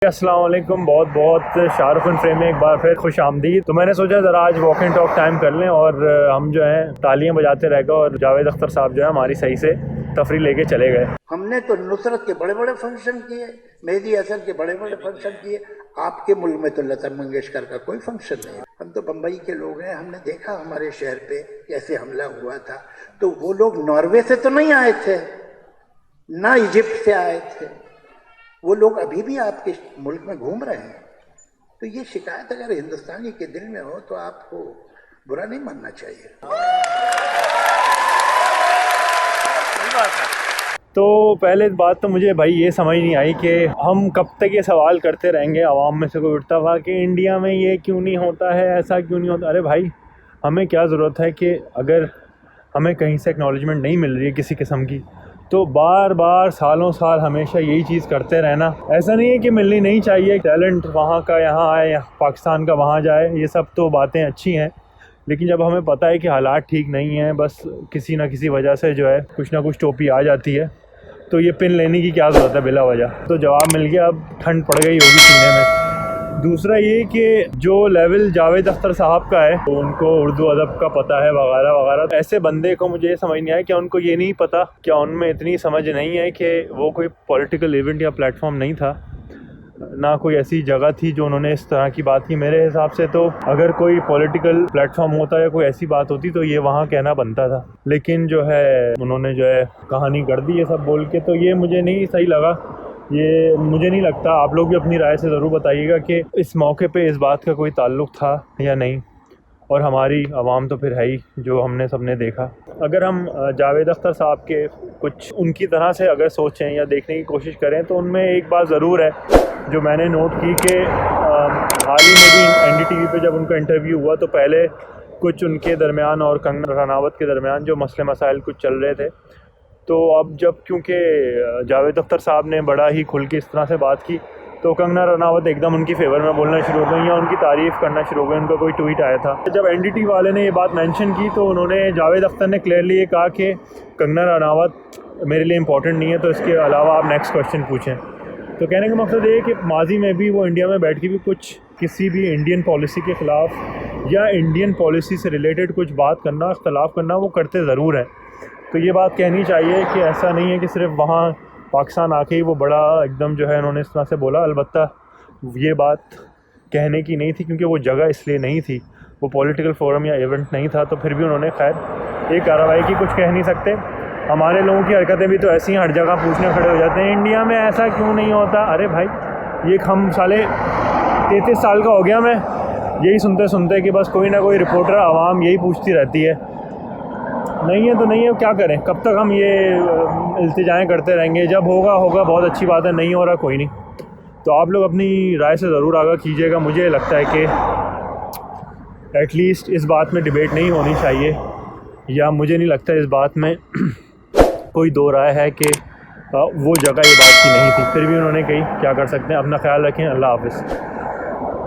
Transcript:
अस्सलाम वालेकुम। बहुत बहुत शाहरुख खान फ्रेम में एक बार फिर खुश आमदीद। तो मैंने सोचा ज़रा आज वॉक एंड टॉक टाइम कर लें और हम जो है तालियां बजाते रह गए और जावेद अख्तर साहब जो है हमारी सही से तफरीह लेके चले गए। हमने तो नुसरत के बड़े बड़े फंक्शन किए, मेहदी हसन के बड़े बड़े फंक्शन किए। आपके मुल्क में तो लता मंगेशकर का कोई फंक्शन नहीं है। हम तो बम्बई के लोग हैं, हमने देखा हमारे शहर पे कैसे हमला हुआ था। तो वो लोग नॉर्वे से तो नहीं आए थे, ना इजिप्ट से आए थे, वो लोग अभी भी आपके मुल्क में घूम रहे हैं। तो ये शिकायत अगर हिंदुस्तानी के दिल में हो तो आपको बुरा नहीं मानना चाहिए। तो पहले बात तो मुझे भाई ये समझ नहीं आई कि हम कब तक ये सवाल करते रहेंगे, आवाम में से कोई उठता हुआ कि इंडिया में ये क्यों नहीं होता है, ऐसा क्यों नहीं होता। अरे भाई, हमें क्या ज़रूरत है कि अगर हमें कहीं से एक्नॉलेजमेंट नहीं मिल रही है किसी किस्म की, तो बार बार सालों साल हमेशा यही चीज़ करते रहना। ऐसा नहीं है कि मिलनी नहीं चाहिए, टैलेंट वहाँ का यहाँ आए, पाकिस्तान का वहाँ जाए, ये सब तो बातें अच्छी हैं। लेकिन जब हमें पता है कि हालात ठीक नहीं हैं, बस किसी ना किसी वजह से जो है कुछ ना कुछ टोपी आ जाती है, तो ये पिन लेने की क्या ज़रूरत है बिला वजह। तो जवाब मिल गया, अब ठंड पड़ गई होगी सीने में। दूसरा ये कि जो लेवल जावेद अख्तर साहब का है, तो उनको उर्दू अदब का पता है वगैरह वगैरह। ऐसे बंदे को मुझे समझ नहीं आया कि उनको ये नहीं पता, क्या उनमें इतनी समझ नहीं है कि वो कोई पॉलिटिकल इवेंट या प्लेटफॉर्म नहीं था, ना कोई ऐसी जगह थी जो उन्होंने इस तरह की बात की। मेरे हिसाब से तो अगर कोई पॉलिटिकल प्लेटफॉर्म होता या कोई ऐसी बात होती तो ये वहाँ कहना बनता था। लेकिन जो है उन्होंने जो है कहानी कर दी ये सब बोल के, तो ये मुझे नहीं सही लगा। ये मुझे नहीं लगता, आप लोग भी अपनी राय से ज़रूर बताइएगा कि इस मौके पे इस बात का कोई ताल्लुक़ था या नहीं। और हमारी आवाम तो फिर है ही, जो हमने सबने देखा। अगर हम जावेद अख्तर साहब के कुछ उनकी तरह से अगर सोचें या देखने की कोशिश करें, तो उनमें एक बात ज़रूर है जो मैंने नोट की कि हाल ही में भी NDTV पे जब उनका इंटरव्यू हुआ तो पहले कुछ उनके दरमियान और कंगना रनावत के दरमियान जो मसले मसाइल कुछ चल रहे थे, तो अब जब क्योंकि जावेद अख्तर साहब ने बड़ा ही खुल के इस तरह से बात की, तो कंगना रनावत एकदम उनकी फेवर में बोलना शुरू हो गई या उनकी तारीफ़ करना शुरू हो गई। उनका कोई ट्वीट आया था, जब NDTV वाले ने ये बात मेंशन की तो उन्होंने, जावेद अख्तर ने क्लियरली ये कहा कि कंगना रनावत मेरे लिए इंपॉर्टेंट नहीं है, तो इसके अलावा आप नेक्स्ट क्वेश्चन पूछें। तो कहने का मकसद ये है कि माजी में भी वो इंडिया में बैठ के भी कुछ किसी भी इंडियन पॉलिसी के ख़िलाफ़ या इंडियन पॉलिसी से रिलेटेड कुछ बात करना, इख्तलाफ करना, वो करते ज़रूर हैं। तो ये बात कहनी चाहिए कि ऐसा नहीं है कि सिर्फ वहाँ पाकिस्तान आके ही वो बड़ा एकदम जो है उन्होंने इस तरह से बोला। अलबत्ता ये बात कहने की नहीं थी क्योंकि वो जगह इसलिए नहीं थी, वो पॉलिटिकल फोरम या इवेंट नहीं था, तो फिर भी उन्होंने खैर एक कार्रवाई की, कुछ कह नहीं सकते। हमारे लोगों की हरकतें भी तो ऐसी हैं, हर जगह पूछने खड़े हो जाते हैं इंडिया में ऐसा क्यों नहीं होता। अरे भाई, ये हम साले 33 साल का हो गया मैं यही सुनते सुनते कि बस कोई ना कोई रिपोर्टर आवाम यही पूछती रहती है। नहीं है तो नहीं है, क्या करें, कब तक हम ये इल्तिजाएँ करते रहेंगे। जब होगा होगा, बहुत अच्छी बात है, नहीं हो रहा कोई नहीं। तो आप लोग अपनी राय से ज़रूर आगाह कीजिएगा। मुझे लगता है कि एटलीस्ट इस बात में डिबेट नहीं होनी चाहिए, या मुझे नहीं लगता इस बात में कोई दो राय है कि वो जगह ये बात की नहीं थी। फिर भी उन्होंने कही, क्या कर सकते हैं। अपना ख्याल रखें। अल्लाह हाफ़िज़।